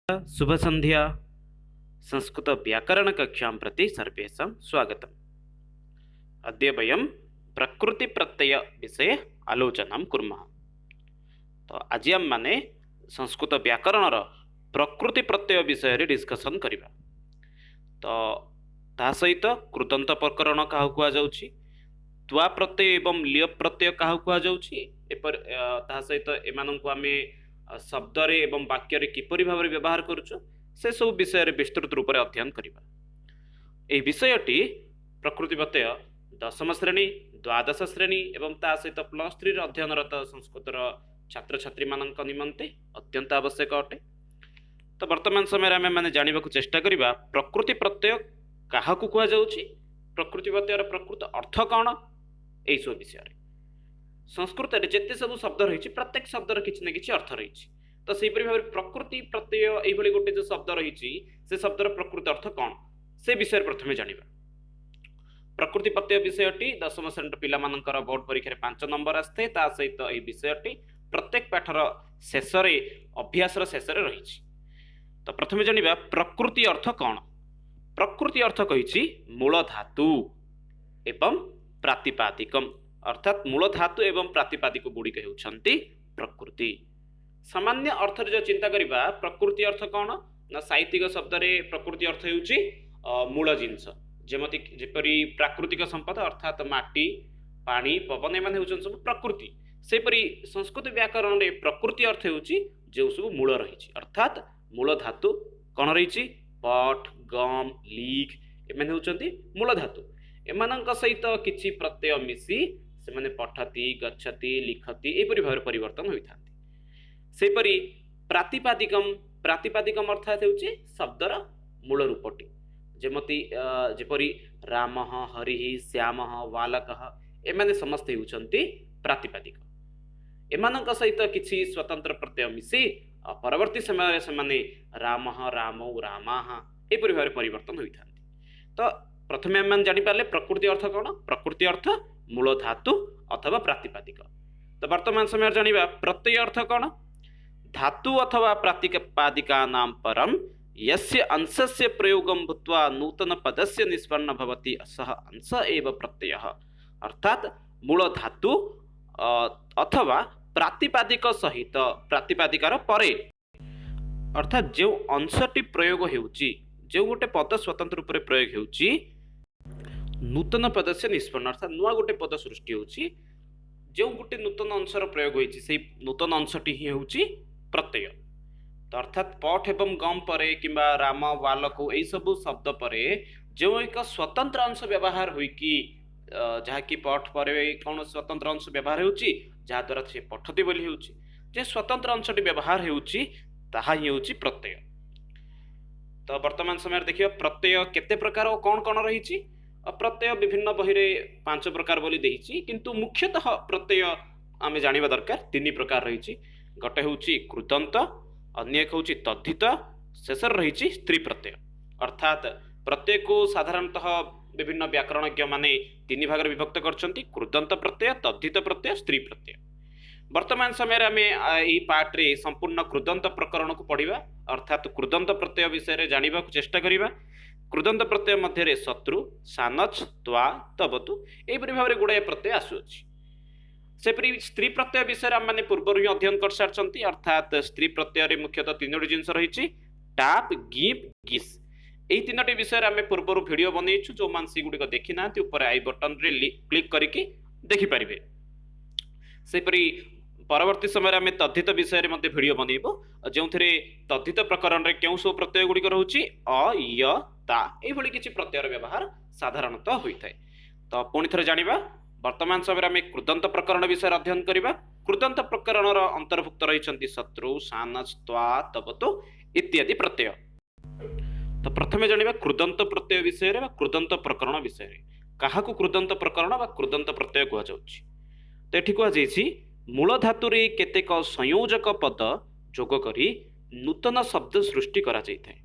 शुभ संध्या। संस्कृत व्याकरण कक्षां प्रति सर्वेषां स्वागतम्। अद्य वयं प्रकृति प्रत्यय विषये आलोचनां कुर्मः। तो आज आम माने संस्कृत व्याकरणर प्रकृति प्रत्यय विषय डिस्कसन करिबा। तो ता सहित कृदंत प्रकरण काहू कुआ जाउछि, त्वा प्रत्यय एवं लिय प्रत्यय काहू कुआ जाउछि, ता सहित एमानंकु आमे शब्द एवं वाक्य किपरि भाव व्यवहार करुछु से सब विषय विस्तृत रूप से अध्ययन करिबा। एही विषयटी प्रकृति प्रत्यय दशम श्रेणी, द्वादश श्रेणी एवं ता सहित +3 अध्ययनरत संस्कृतर छात्र छात्री मानक निमंते अत्यंत आवश्यक अटे। तो वर्तमान समय आम मैंने जानवा चेष्टा करिबा प्रकृति प्रत्यय काहाकू कुआ जाउछि, प्रकृति प्रत्ययर प्रकृत अर्थ कौन, यही सब विषय संस्कृत में जिते सब शब्द रही प्रत्येक शब्दर किसी न किसी अर्थ रही। तो से भाव प्रकृति प्रत्यय ये गोटे जो शब्द रही से शब्दर प्रकृत अर्थ कौन से विषय प्रथम जानिबा। प्रकृति प्रत्यय विषयटी दशम श्रेणी पिला बोर्ड परीक्षा 5 नंबर आसते। ता सहित यह विषयटी प्रत्येक पाठर शेष अभ्यास शेष रही। तो प्रथम जानिबा प्रकृति अर्थ कौन। प्रकृति अर्थ कही मूल धातु एवं प्रातिपादिकम, अर्थात मूल धातु एवं प्रातिपादिक गुड़िक होउछंती प्रकृति। सामान्य अर्थ जो चिंता करिबा प्रकृति अर्थ कौन ना साहित्यिक शब्द रे प्रकृति अर्थ होउची मूल जिंस, जेपरी प्राकृतिक संपद अर्थात माटी पानी पवन एमाने होउछन सब प्रकृति। सेपरी संस्कृत व्याकरण रे प्रकृति अर्थ होउची जे सब मूल रही, अर्थात मूल धातु कौन रही पट गम लीख एमाने होउछंती मूल धातु। एमानंक सहित किछि प्रत्यय मिसी से माने पठती गच्छति लिखती एपरि भाव परिवर्तन होइथांती। सेपरि प्रातिपादिकम, प्रातिपादिकम अर्थात हेउची शब्दर मूल रूपटी, जेपरि रामः हरिः श्यामः बालकः एमाने समस्त हेउछंती प्रातिपादिक। एमानंक सहित किछि स्वतंत्र प्रत्यय मिसी परवर्ती समय से माने रामः रामौ रामाः एपरि भाव परिवर्तन होइथांती। तो प्रथमे हम जानि पाले प्रकृति अर्थ कौन। प्रकृति अर्थ मूल धातु अथवा प्रातिपादिक। तो वर्तमान समय जानिबा प्रत्यय अर्थ कौन। धातु अथवा प्रातिपादिका नाम परम यस्य अंशस्य प्रयोगम भूत्वा नूतन पदस्य निष्पन्न भवति सह अंश एव प्रत्ययः, अर्थात मूल धातु अथवा प्रातिपादिक सहित प्रातिपादिकार परे अर्थात जो अंशटी प्रयोग हेउची, जो गोटे पद स्वतंत्र रूप से प्रयोग हेउची नूतन पद से निष्पन्न, अर्थात नुआ गोटे पद सृष्टि होची, जो गोटे नूतन अंशर प्रयोग होइछि से नूतन अंशटी ही होची प्रत्यय। तो अर्थात पठ एवं गम परे किंबा राम बालक यही सब शब्द परे जो एक स्वतंत्र अंश व्यवहार हुई कि जहाँकि पठ परे कौन स्वतंत्र अंश व्यवहार होची जहाँ द्वारा से पठती बोली होची, जे स्वतंत्र अंशटी व्यवहार होची ताहा ही होची प्रत्यय। तो वर्तमान समय देखिए प्रत्यय केते प्रकार और कौन कौन रही। प्रत्यय विभिन्न बही रे 5 प्रकार बोली देहिछि, किंतु मुख्यतः प्रत्यय आमे जानिबा दरकार 3 प्रकार रही। गोटे होउछि कृदंत, अन्य एक होउछि तद्धित, शेषर रही स्त्री प्रत्यय। अर्थात प्रत्यय को साधारणतः विभिन्न व्याकरणज्ञ माने 3 भाग विभक्त करछंती, कृदंत प्रत्यय, तद्धित प्रत्यय, स्त्री प्रत्यय। वर्तमान समय आमे एही पार्ट रे संपूर्ण कृदंत प्रकरण को पढ़िबा, अर्थात कृदंत प्रत्यय विषय जानिबा को चेष्टा करिबा। कृदंत प्रत्यय मध्य शत्रु सानच त्वा तबतु एपरि भाव गुड़ाए प्रत्यय आसुअछि। सेपरि स्त्री प्रत्यय विषय आम मैंने पूर्व ही अध्ययन कर सारी, अर्थात स्त्री प्रत्यय मुख्यतः 3टी जिनस रही टाप गिप गिस। यही 3टी विषय आम पूर्व भिडियो बनईछु, जो मान सी गुड़िक देखी ना ऊपर आई बटन रे क्लिक करके देखिपारे। सेपरि परवर्ती समय आम तद्धित विषय में भिडियो बनइबो, जो तद्धित प्रकरण रे केउ सब प्रत्यय गुड़िक रोचे अ य ता एभली किछि प्रत्ययर व्यवहार साधारणतः होइथाय। तो पुणी थरे जानिबा वर्तमान समय आम कृदंत प्रकरण विषय अध्ययन करिबा। कृदंत प्रकरण अंतर्भुक्त रहिछंती शत्रु सानच त्वा तबतु इत्यादि प्रत्यय। तो प्रथमे जानिबा कृदंत प्रत्यय विषय रे कृदंत प्रकरण विषय काहाकू कृदंत प्रकरण बा कृदंत प्रत्यय कुआ जाउछि। तो एठी कुआ जाइछि मूल धातु रे केतेक संयोजक पद जोग करी नूतन शब्द सृष्टि करा जाइथाय।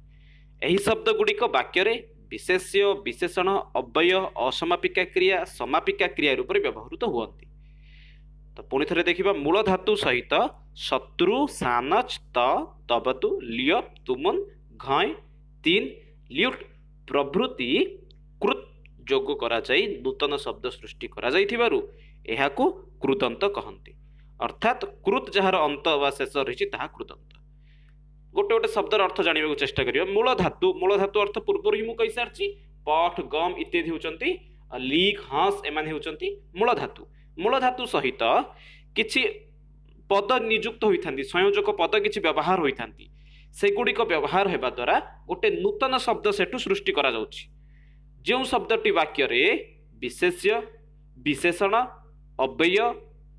एही शब्द गुड़िक वाक्य रे विशेष्य विशेषण अव्यय असमापिका क्रिया समापिका क्रिया रूप में व्यवहृत हुअन्ति। तो पुणी थे देखा मूल धातु सहित शत्रु सानच त तबतु लिय तुमुन घय तीन ल्युट प्रभृति कृत जोग करा जाई नूतन शब्द सृष्टि करा जाइथिबारु एहाकु कृदंत कहंती। अर्थात कृत जार अंत वा शेष रही कृदंत। गोटे गोटे शब्दर अर्थ जानवा चेष्टा करियो। मूल धातु अर्थ पूर्व ही मुझे सारी पठ गम इत्यादि होचंती लीक हंस एमाने होचंती मूल धातु। मूल धातु सहित किछि पद नियुक्त होइथांती संयोजक पद किछि व्यवहार होइथांती सेगुड़िक व्यवहार हेबा द्वारा गोटे नूतन शब्द सेठु सृष्टि करा जाउछि। जो शब्दटी वाक्य रे विशेष्य विशेषण अव्यय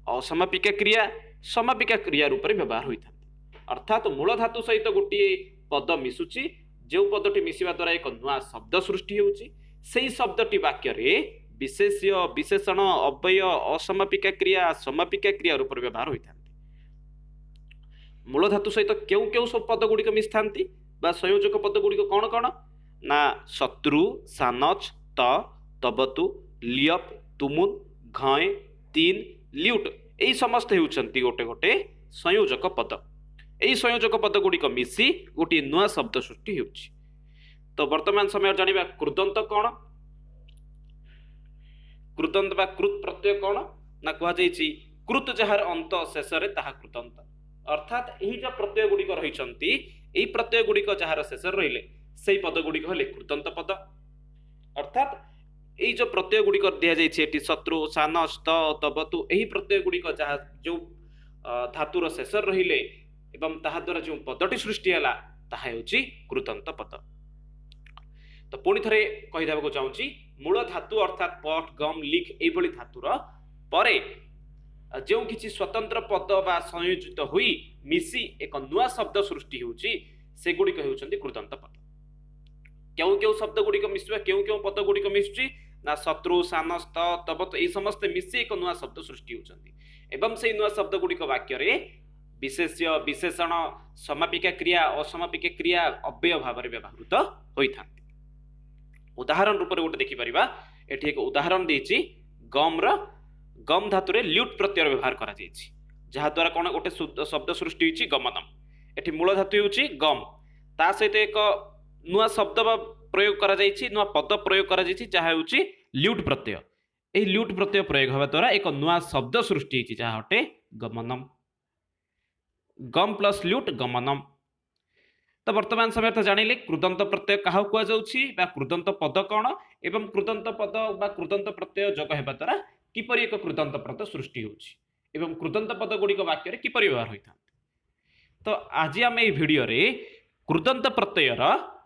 असमापिका क्रिया समापिका क्रिया रूप में व्यवहार होइथांती। अर्थात मूल धातु सहित गोटे पद मिशुची जो पदटी मिसिबा द्वारा एक नुआ शब्द सृष्टि होउछि सेही शब्दटी वाक्य रे विशेष्य विशेषण अव्यय असमापिका क्रिया समापिका क्रिया रूप में व्यवहार होइथांती। मूल धातु सहित केउ केउ सब पद गुड़िक मिशिथांती बा संयोजक पद गुड़िक कौन कौन ना शत्रु सानच त तबतु लियप तुमुन घय तीन ल्युट एई समस्त हेउछंती गोटे गोटे संयोजक पद। एई संयोजक पद गुड़िक मिसी गोटे नुआ शब्द सृष्टि हेउछि। तो वर्तमान समय जानिबा कृदंत कौन कृदंत बा कृत प्रत्यय कौन ना कहा जाइछि कृत जहार अंत शेष रे ताहा कृदंत। अर्थात यही जो प्रत्यय गुड़िक रही यही प्रत्यय गुड़िक जार शेष रहिले से पद गुड़िक हेले कृदंत पद। अर्थात यही जो प्रत्यय गुड़िक दि जाइए शत्रु सानस त तबतु यही प्रत्यय गुड़िक जहाँ जो धातुर शेष रहिले एवं ताहा द्वारा जो पदटी सृष्टि है ताहा हेउछि कृदंत पद। तो पुणी थे कहीदेवाक चाहूँगी मूल धातु अर्थात पठ गम लिख यही धातुर परे जो किसी स्वतंत्र पद बा संयोजित हुई मिसी एक नुआ शब्द सृष्टि होउछि सेगुड़िक हेउछंती कृदंत पद। क्यों क्यों शब्द गुड़िक मिसुआ क्यों क्यों पद गुड़िक मिसुछि ना शत्रु सानस त तबत एई समस्त मिसी एक नुआ शब्द सृष्टि होउछंती एवं से नुआ शब्द गुड़िक वाक्य रे विशेष्य विशेषण समापिका क्रिया असमापिका क्रिया अव्यय भाव में व्यवहृत होइथांती। उदाहरण रूप में गोटे देखि परिबा एठी एक उदाहरण देछि गम धातु रे ल्युट प्रत्यय व्यवहार करा जाइछि जहा द्वारा कोन गोटे शब्द सृष्टि होइछि गमनम। एठी मूल धातु होइछि गम ता सहित एक नुआ शब्द प्रयोग करा जाइछि नुआ पद प्रयोग करा जाइछि जहा होइछि ल्युट प्रत्यय। एही ल्युट प्रत्यय प्रयोग हवा द्वारा एक नुआ शब्द सृष्टि होइछि जहा हटे गमनम। गम प्लस ल्युट गमनम। तो वर्तमान समय तो जानिले कृदंत प्रत्यय कहा कुआ जाउछि बा कृदंत पद कौन एवं कृदंत पद बा कृदंत प्रत्यय जोग हेबा द्वारा किपरि एक कृदंत पद सृष्टि होउछि एवं कृदंत पद गुड़िक वाक्य रे किपरि व्यवहार होइथांती। तो आज आम एई भिडियो रे कृदंत प्रत्ययर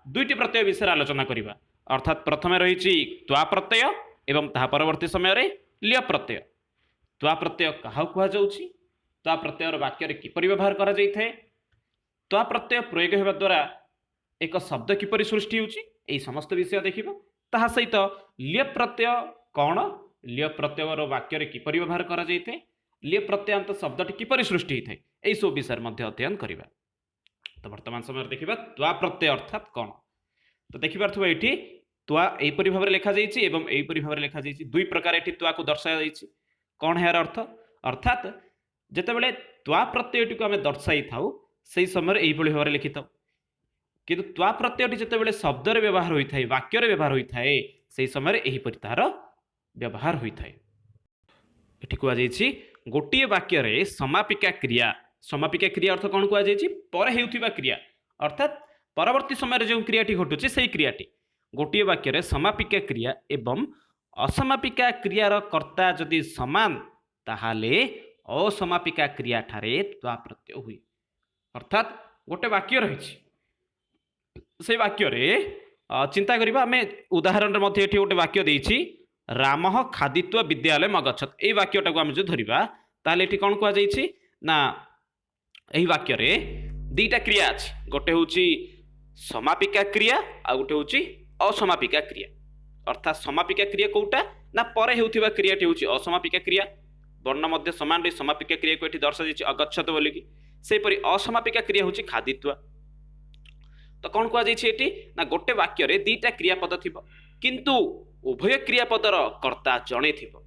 दुईटी प्रत्यय विषय आलोचना करिबा। अर्थात प्रथमे रहिछि त्वा प्रत्यय एवं ताहा परवर्ती समय रे लिय प्रत्यय। त्वा प्रत्यय कहा कुआ जाउछि त्वा प्रत्ययर वाक्य रे किपरि व्यवहार करा जाइथाय त्वा प्रत्यय प्रयोग हेबा द्वारा एक शब्द किपरि सृष्टि होउछि एई समस्त विषय देखिबा। ताहा सहित लिय प्रत्यय कौन लिय प्रत्ययर वाक्य रे किपरि व्यवहार करा जाइथाय लिय प्रत्ययांत शब्दटी किपरि सृष्टि होइथाय एई सब विषय मध्ये अध्ययन करिबा। तो वर्तमान समय देखिबा त्वा प्रत्यय अर्थात कौन। तो देखि पारथबा एठी त्वा एपरि भाव रे लेखा जाइछि एवं एपरि भाव रे लेखा जाइछि दुई प्रकार एठी त्वा को दर्शाया जाइछि। कौन हेर अर्थ अर्थात जेतेबेले त्वा प्रत्ययटी को आमे दर्शाई थाउ से समय यही भाव में लिखि था किंतु त्वा प्रत्ययटी जितेबाला शब्द व्यवहार होता है वाक्य व्यवहार होता है से समय यहीपरि तार व्यवहार होता है। ये कहुई गोटे वाक्य रे समापिका क्रिया अर्थ कौन कहुई पर हेउथिबा क्रिया अर्थात परवर्ती समय जो क्रियाटी घटुचे से क्रियाटी गोटे वाक्य रे समापिका क्रिया एवं असमापिका क्रियार कर्ता जदि समान ताहाले असमापिका क्रिया ठारे त्वा प्रत्यय हुए। अर्थात गोटे वाक्य रही से वाक्य रे चिंता करिबा आमे उदाहरण मध्ये एठी गोटे वाक्य देछि रामः खादित्व विद्यालय मगच्छत ए वाक्यटा को आमे जो धरिबा ताले एठी कोन कुआ जाइछि ना एही वाक्य रे दुईटा क्रिया अछि गोटे होछि समापिका क्रिया आ गोटे होछि असमापिका क्रिया। अर्थात समापिका क्रिया कोउटा ना परे हेउथिबा क्रियाटी होछि असमापिका क्रिया वर्ण मध्य समान रे समापिका क्रिया को एठी दर्शा जाइछि अगच्छत बोली कि सेपरि असमापिका क्रिया होछि खादित्व। तो कौन कह जाइए ना गोटे वाक्य रे दीटा क्रियापद थिबो किंतु उभय क्रियापदर कर्ता जणे थिबो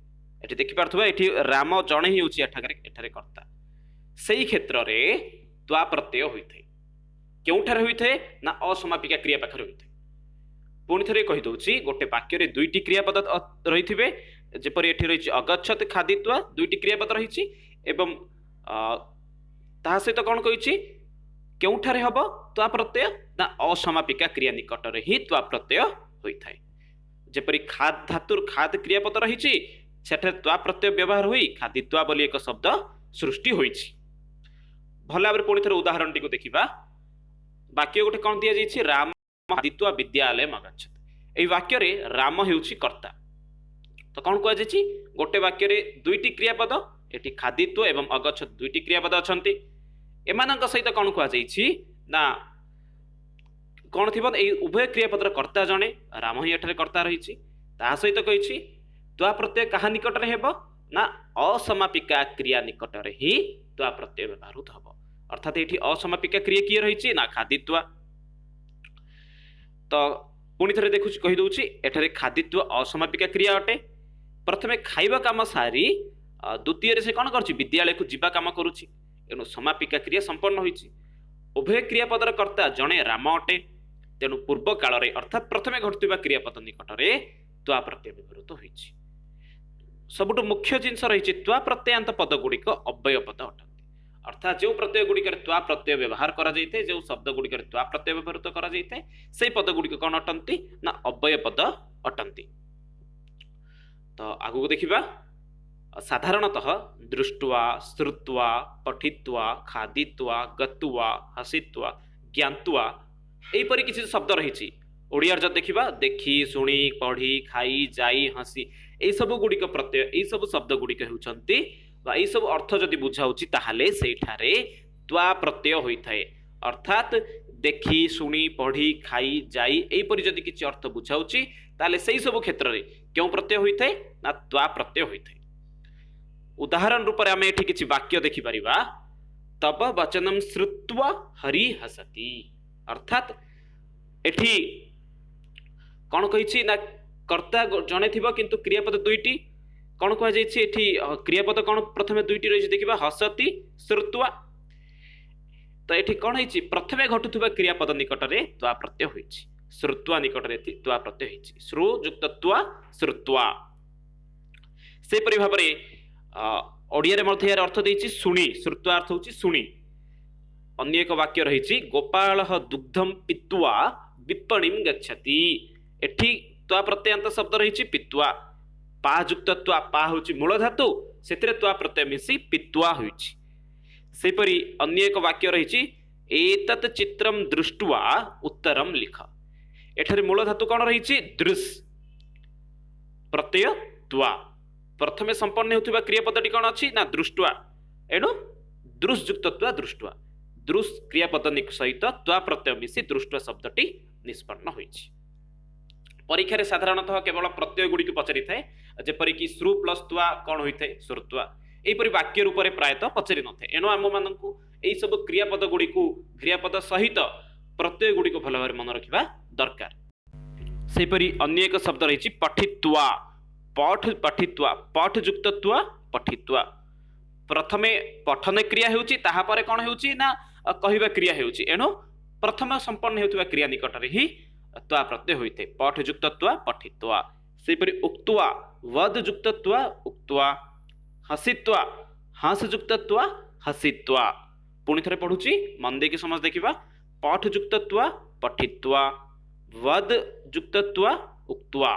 एठी देखि पारथुबा एठी राम जणे ही होची एठारे कर्ता सेही क्षेत्र रे त्वा प्रत्यय होइथे केउठारे होइथे ना असमापिका क्रिया पाखरे होइथे पुणी थरे कहि दउची गोटे वाक्य रे दुईटी क्रियापद रहिथिबे जेपरि एठी रहिछि अगच्छत खादित्वा दुईटी क्रियापद रहिछि एवं ताहा सहित कोन कहिछि केउठारे हबो त्वा प्रत्यय ना असमापिका क्रिया निकटरे ही त्वा प्रत्यय होइथाय जेपरि खाद धातुर खाद क्रियापद रहिछि सेठे त्वा प्रत्यय व्यवहार होई खादित्वा बोली एक शब्द सृष्टि होइछि भला भाबरे पुणी थरे उदाहरण टिको देखिबा वाक्य गोटे कोन दिया जाइछि राम खादित्वा विद्यालय मगच्छत एई वाक्य रे राम हेउछि कर्ता तो कोन कहै जाइछि गोटे वाक्य रे दुईटी क्रियापद एठी खादित्व एवं अगच्छत दुईटी क्रियापद अछंती एमानक सहित कोन कहै जाइछि ना कोन थिबो एई उभय क्रियापदर कर्ता जणे राम ही एठारे कर्ता रहिछि ता सहित कहिछि त्वा प्रत्यय कहा निकटरे हेबो ना असमापिका क्रिया निकटरे ही त्वा प्रत्यय व्यवहार हबो अर्थात एठी असमापिका क्रिया किए रहिछि ना खादित्वा तो पुणी थरे देखुछि कहि दउछि एठारे खादित्व असमापिका क्रिया अटे प्रथमे खाइबा काम सारी द्वितीय रे से कोन करछि विद्यालय को जीवा काम करूछि एनु समापिका क्रिया संपन्न होइछि उभय क्रियापदर कर्ता जणे राम अटे तेनु पूर्व काल रे अर्थात प्रथमे घटुवा क्रियापद निकटरे त्वा प्रत्यय व्यवहृत होइछि सबुटु मुख्य जिंस रहिछि त्वा प्रत्ययांत पद गुड़िक अव्यय पद अटंती अर्थात जो प्रत्यय गुड़िक त्वा प्रत्यय व्यवहार करा जाइते जो शब्द गुड़िक त्वा प्रत्यय व्यवहृत करा जाइते सेही पद गुड़िक कोन अटंती ना अव्यय पद अटंती तो आगु देखिबा साधारणतः दृष्ट्वा श्रुत्वा पठित्वा खादित्वा गत्वा हसित्वा ज्ञात्वा एपरि किछि शब्द रहिछि ओडिया जब देखिबा देखि सुनी पढ़ी खाई जाई हसी एई सब गुड़िक प्रत्यय एई सब शब्द गुड़िक हेउचंती बा एई सब अर्थ जदि बुझाउछि ताहाले सेठारे त्वा प्रत्यय होइथाय अर्थात देखि सुनी पढ़ी खाई जाई एपरि जदि किछि अर्थ बुझाउछि ताहाले सेई सब क्षेत्र रे केउ प्रत्यय होइथाय ना त्वा प्रत्यय होइथाय उदाहरण रूप रे आमे एठी किछि वाक्य देखि परिबा तब वचनम श्रुत्वा हरि हसति अर्थात एठी कोन कहिछि ना कर्ता जणे थिबो किंतु क्रियापद दुईटी कोन कह जाइछि एठी क्रियापद कोन प्रथमे दुईटी रहिछि देखिबा हसति श्रुत्वा तो एठी कोन हिछि प्रथमे घटुथुबा क्रियापद निकटरे त्वा प्रत्यय होइछि श्रुत्वा निकटरे त्वा प्रत्यय होइछि श्रु युक्त त्वा श्रुत्वा से परि भाबरे ओडिया रे मध्ये यार अर्थ देइछि सुनी श्रुत्वा अर्थ होछि सुनी अन्य एक वाक्य रहिछि गोपालः दुग्धम पित्वा विपणिम गच्छति एठी त्वा प्रत्ययांत शब्द रहिछि पित्वा पा युक्त त्वा पा होछि मूल धातु सेतिरे त्वा प्रत्यय मिसी पित्वा होइछि सेपरि अन्य एक वाक्य रहिछि एतत् चित्रम दृष्ट्वा उत्तरम लिख एठारे मूल धातु कोन रहिछि दृश् प्रत्यय त्वा प्रथमे संपन्न हेउथिबा क्रियापदटी कोन अछि ना दृष्ट्वा एनु दृश् युक्त त्वा दृष्ट्वा दृश् क्रियापद सहित त्वा प्रत्यय मिसी दृष्ट्वा शब्दटी निष्पन्न होइछि परीक्षा रे साधारणतः केवल प्रत्यय गुडी को पचारि थाए जेपरि कि श्रु प्लस त्वा कोन होइथाय श्रुत्वा एपरि वाक्य रूप रे प्रायतः पचारि नथे एनु हम माननकु एई सब क्रियापद गुडी को क्रियापद सहित प्रत्यय गुडी को भल भाबरे मन रखिबा दरकार सेपरि अन्य एक शब्द रहिछि पठित्वा पठ पठित्वा पठ युक्त त्वा पठित्वा प्रथमे पठन क्रिया हेउछि ताहा परे कोन हेउछि ना कहिबा क्रिया हेउछि एनु प्रथम संपन्न हेउथिबा क्रिया निकटरे ही त्वा प्रत्यय होइते पठ युक्त त्वा पठित्वा सेपरि उक्त्वा वद युक्त त्वा उक्त्वा हसित्वा हास युक्त त्वा हसित्वा पुनि थरे पढुछि मन देकी समझ देखिबा पठ युक्त त्वा पठित्वा वद युक्त त्वा उक्त्वा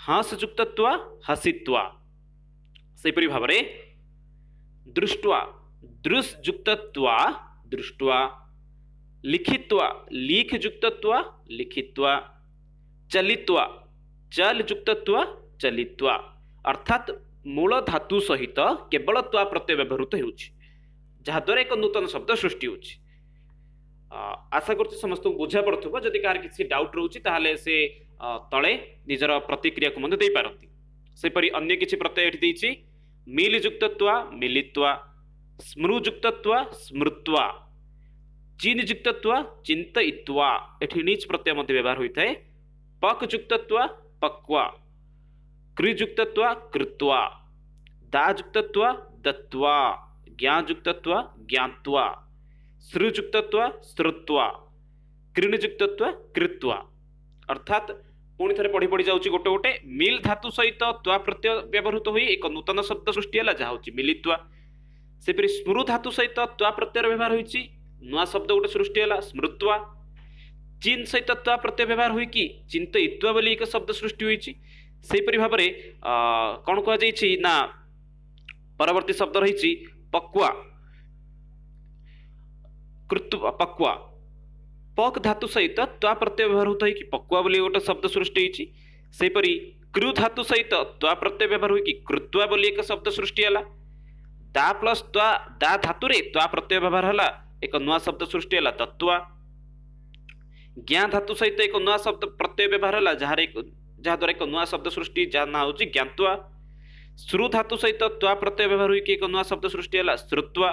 हास युक्त त्वा हसित्वा सेपरि भाबरे दृष्ट्वा दृश् युक्त त्वा दृष्ट्वा लिखित्वा लिख युक्त त्वा लिखित्वा चलित्वा चल युक्त त्वा चलित्वा अर्थात मूल धातु सहित केवल त्वा प्रत्यय व्यवहृत होउछि जहा द्वारा एक नूतन शब्द सृष्टि होउछि आशा करछि समस्त बुझा पड़थुबो जदि कार किछि डाउट रहउछि ताहाले से तळे निजर प्रतिक्रिया को मन देई पारंती सेपरि अन्य किछि प्रत्यय एठी दैछि मिल युक्त त्वा मिलित्वा स्मृ युक्त त्वा स्मृत्वा चिन युक्त त्वा क्रियुक्तत्वा कृत्वा, दायुक्तत्वा दत्वा, ज्ञायुक्तत्वा ज्ञात्वा, श्रुयुक्तत्वा श्रुत्वा, क्रीणयुक्तत्वा कृत्वा। अर्थात पुणी थे पढ़ी पढ़ी जाऊँ गोटे गोटे मिल धातु सहित त्वा प्रत्यय व्यवहृत हो एक नूतन शब्द सृष्टि है जहाँ हूँ मिलित्वा। सेपरी स्मृ धातु सहित त्वा प्रत्यय व्यवहार होती नुआ शब्द गोटे सृष्टि है स्मृत्वा। चिन सहित त्वा प्रत्यय व्यवहार हो चिंतयित्वा बोली एक शब्द सृष्टि होती। सेपरी भाव में कौन कहुई ना परवर्ती शब्द रही पक्वा कृत्वा पक्वा। पक धातु सहित त्वा प्रत्यय व्यवहार होता है कि पक्वा बोली गोटे शब्द सृष्टि होती। सेपरी कृ धातु सहित त्वा प्रत्यय व्यवहार हो कि कृत्वा बोली एक शब्द सृष्टि है। दा प्लस त्वा दा धातु रे त्वा प्रत्यय व्यवहार है एक नुआ शब्द सृष्टि है दत्वा। ज्ञा धातु सहित एक नुआ शब्द प्रत्यय व्यवहार है जहाद्वारा एक नुआ शब्द सृष्टि जहाँ ना हूँ ज्ञात्वा। श्रु धातु सहित त्वा प्रत्यय व्यवहार हुई एक नुआ शब्द सृष्टि है श्रुत्वा।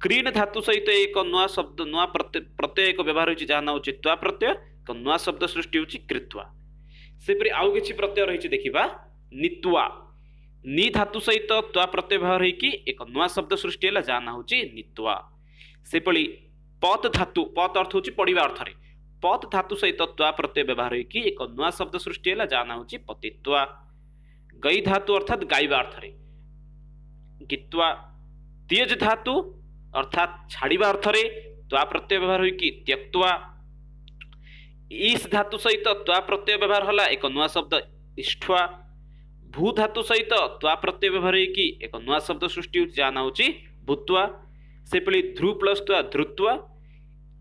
क्रीण धातु सहित एक नुआ शब्द नुआ प्रत्यय एक व्यवहार होती जहाँ ना हूँ त्वा प्रत्यय एक नुआ शब्द सृष्टि होती कृत्वा। सेपरी आउ किछि प्रत्यय रही देखिबा नित्वा। नि धातु सहित त्वा प्रत्यय व्यवहार होगी एक नुआ शब्द सृष्टि है जहाँ ना हूँ नित्वा। सेपरी पत धातु पत अर्थ हूँ पढ़ा अर्थ रे पत धातु सहित त्वा प्रत्यय व्यवहार होगी एक नुआ शब्द सृष्टि है जहाँ ना हूँ पतित्वा। गई धातु अर्थात गाइबा अर्थ रे गीत्वा। त्यज धातु अर्थात छाड़िबा अर्थ रे त्वा प्रत्यय व्यवहार होगी त्यक्त्वा। ईस धातु सहित त्वा प्रत्यय व्यवहार हला एक नुआ शब्द इष्ठ्वा। भू धातु सहित त्वा प्रत्यय व्यवहार होगी एक नुआ शब्द सृष्टि होती जहाँ ना हूँ भूत्वा। सेपली ध्रु प्लस त्वा ध्रुत्वा,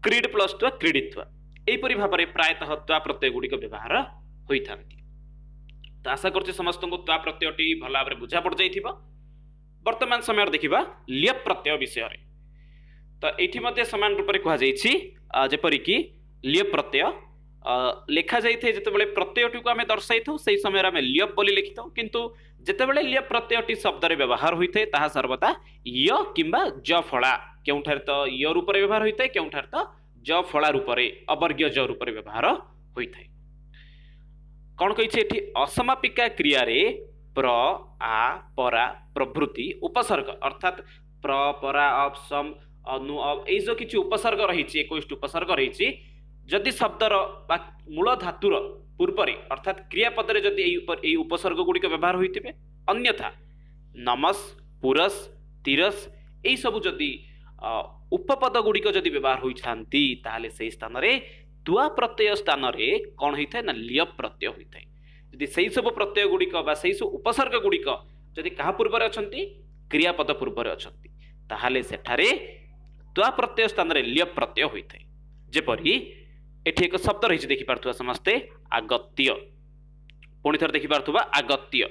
क्रीड प्लस त्वा क्रीडित्वा। एपरी भाव में प्रायतः त्वा प्रत्यय गुड़िक व्यवहार होता। तो आशा करछि समस्त को त्वा प्रत्ययटी भल भाव में बुझा पड़ जाइथिबो। वर्तमान समय देखिबा ल्यप प्रत्यय विषय रे। तो एठी मध्ये समान रूप से कहा जाइछि जेपरि कि ल्यप प्रत्यय लेखा जाइथे जेतेबेले प्रत्ययटी को आमे दर्शाई थाउ सेही समय आमे ल्यप बोली लिखि थाउ। किंतु जेतेबेले ल्यप प्रत्ययटी शब्द रे व्यवहार होइथे ताहा सर्वदा य किंबा ज फळा केउठार तो य रूप रे व्यवहार होइथे केउठार तो ज फळा रूप रे अवर्ग्य ज रूप रे व्यवहार होइथे। कौन कही असमापिका क्रिया रे प्र आ परा प्रभृति उपसर्ग अर्थात प्र परा अप सम अनु अब ये जो किसी उपसर्ग रही 21 उपसर्ग रही जदि शब्दर मूल धातुर पूर्व अर्थात क्रियापद जदि उपसर्ग गुड़िक व्यवहार होते अन्यथा नमस पुरस तिरस यही सब जदि उपपद गुड़िक जदि व्यवहार होती ताहले से स्थान रे त्वा प्रत्यय स्थान रे कौन होता है ना ल्यप प्रत्यय होता है। यदि से सब प्रत्यय गुड़िक से सब उपसर्ग गुड़िक जदि क्या पूर्व अच्छी क्रियापद पूर्व अच्छी ताहले सेठारे त्वा प्रत्यय स्थान रे ल्यप प्रत्यय होता है। जेपरी एठी एक शब्द रही देखिपा समस्ते आगत्य। पुणी थर देखिपा आगत्य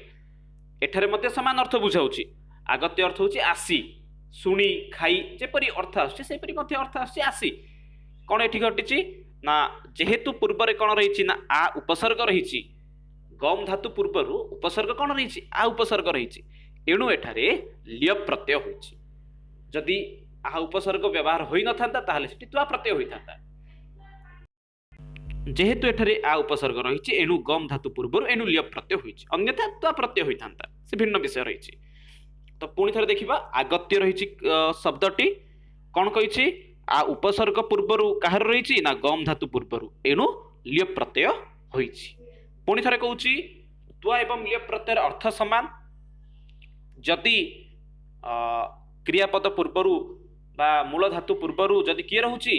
एठारे मध्य समान अर्थ बुझाऊँच। आगत्य अर्थ होची आसी शुणी खाई जेपरी अर्थ आसपरी अर्थ आसी। कौन एठी घटी ना जेहेतु पूर्व कौन रही ना आ उपसर्ग रही गम धातु पूर्व उपसर्ग कौन रही आ उपसर्ग रही एणु एठारे ल्यप प्रत्यय होइछि। जदि आ उपसर्ग व्यवहार होई न थांता ताहले सेठी त्वा प्रत्यय होई थांता। जेहेतु एठारे आ उपसर्ग रही एणु गम धातु पूर्व एणु ल्यप प्रत्यय होइछि अन्यथा त्वा प्रत्यय होई थांता। से भिन्न विषय रही। तो पुणी थरे देखिबा आगत्य रही शब्दटी कौन कही आ उपसर्ग पूर्वर कहार रही ना गम धातु पूर्वर एणु ल्यप प्रत्यय होइछि। पुणी थरे कहूछि त्वा एवं ल्यप प्रत्यय अर्थ समान। जदि क्रियापद पूर्वर बा मूल धातु पूर्वर जदि किए रोचे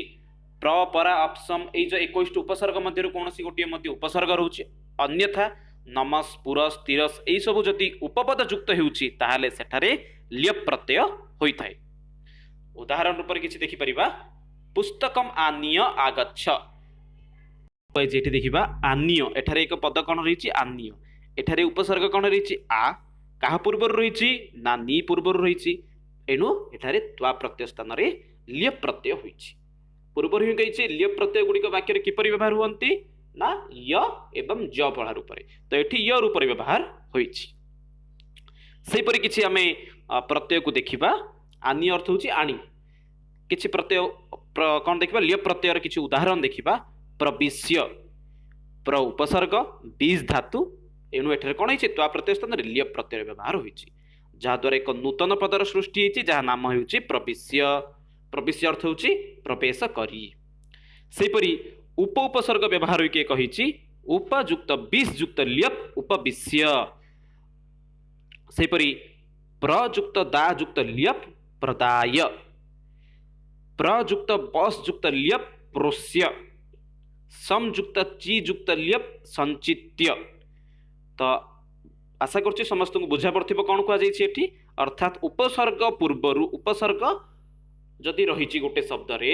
प्र परा अपसम ये जो 21 उपसर्ग मध्य कौन गोटे मध्य उपसर्ग रोचे अन्यथा नमस पुरस तिरस यही सब जदि उपपद युक्त होउछि ताहाले सेठारे ल्यप प्रत्यय होता है। उदाहरण रूप किसी देखिपर पुस्तकम आनीय आगच्छ जेठी देखिबा आनीय एठारे एक पद कौन रही आनीय एठारे उपसर्ग कौन रही आ क्या पूर्व रही ना नी पूर्व रही एणु एठारे त्वा प्रत्यय स्थान रे ल्यप प्रत्यय होइछि। पूर्व ही कही ल्यप प्रत्यय गुड़िक वाक्य किपरि व्यवहार हुअन्ति ना य एवं ज फला रूप रे। तो एठी य रूप रे व्यवहार होइछि। सेपरि किछि आमे प्रत्यय को देखिबा आनी अर्थ होछि आनी किछि प्रत्यय कौन देखिबा ल्यप प्रत्ययर किछि उदाहरण देखिबा प्रविश्य प्र उपसर्ग बीज धातु एणु एठारे कौन होइछि त्वा प्रत्यय स्थान रे लिय प्रत्यय व्यवहार होइछि जहाद्वारा एक नूतन पदर सृष्टि होइछि जहा नाम होइछि प्रविश्य प्रविश्य अर्थ होइछि प्रवेश करी सेपरि उप उपसर्ग व्यवहार होइके कहिछि उपयुक्त विष युक्त लियप उपविश्य सेपरि प्रयुक्त दा युक्त लियप प्रदाय प्रयुक्त बस युक्त लियप प्रोस्य समयुक्त ची युक्त लियप संचित्य तो आशा करछि समस्त को बुझा पड़थिबो कोन कुआ जाइछि एठी अर्थात उपसर्ग पूर्वरु उपसर्ग जदि रहिछि गोटे शब्द रे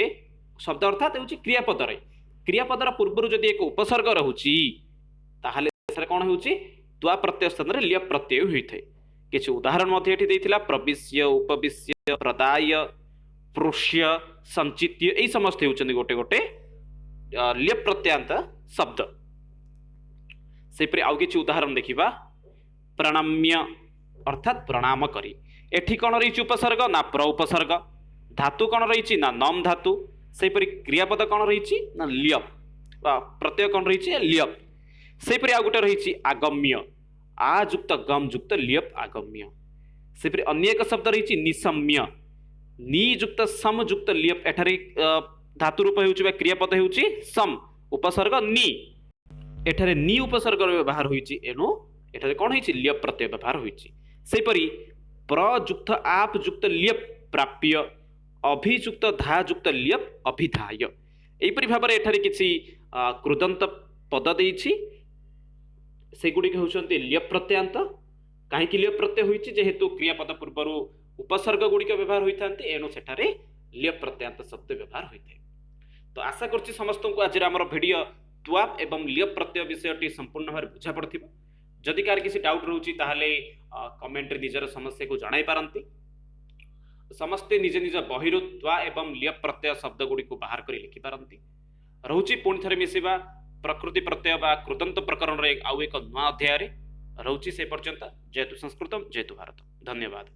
शब्द अर्थात हेउछि क्रियापदर पूर्वरु जदि एक उपसर्ग रहुछि ताहाले सर कोन हेउछि त्वा प्रत्यय स्थान रे लिय प्रत्यय होइथै किछु उदाहरण मध्ये एठी दैथिला प्रविश्य उपविश्य प्रदाय प्रोष्य संचित्य एई समस्त हेउछन्ति गोटे गोटे लिय प्रत्यांत शब्द सेपरि आउ किछु उदाहरण देखिबा प्रणम्य अर्थात प्रणाम करी एठी कोन रहिछि उपसर्ग ना प्र उपसर्ग धातु कोन रहिछि ना नम धातु सेपरि क्रियापद कोन रहिछि ना लियप प्रत्यय कोन रहिछि लियप सेपरि आ गुटे रहिछि आगम्य आ युक्त गम युक्त लियप आगम्य सेपरि अन्य एक शब्द रहिछि निसम्य नि युक्त सम युक्त लियप एठारे धातु रूप हेउछि बा क्रियापद हेउछि सम उपसर्ग नि एठारे नि उपसर्ग व्यवहार होइछि एनु एठारे कोन होइछि लियप प्रत्यय व्यवहार होइछि सेपरि प्रयुक्त आप युक्त लियप प्राप्य अभियुक्त धा युक्त लियप अभिधाय एपरि भाबरे एठारे किछि कृदंत पद देइछि सेगुडी होउछन्ति लियप प्रत्यांत काहेकि लियप प्रत्यय होइछि जेहेतु क्रियापद पूर्वरु उपसर्ग गुडिक व्यवहार होइथान्ति एनु सेठारे लियप प्रत्यांत शब्द व्यवहार होइथाय तो आशा करछि समस्त को आज हमर वीडियो त्वाप एवं लियप प्रत्यय विषयटी संपूर्ण भाव बुझा पड़थिबो जदि कार किसी डाउट रहउछि ताहाले कमेंट रे निजर समस्या को जणाई पारंती समस्ते निज निज बहिरु त्वा एवं लियप प्रत्यय शब्द गुडी को बाहर करी लिखि पारंती रहउछि पुणी थरे मिसिबा प्रकृति प्रत्यय बा कृदंत प्रकरण रे आउ एक नवा अध्याय रे रहउछि से पर्यंत जयतु संस्कृतम जयतु भारत धन्यवाद।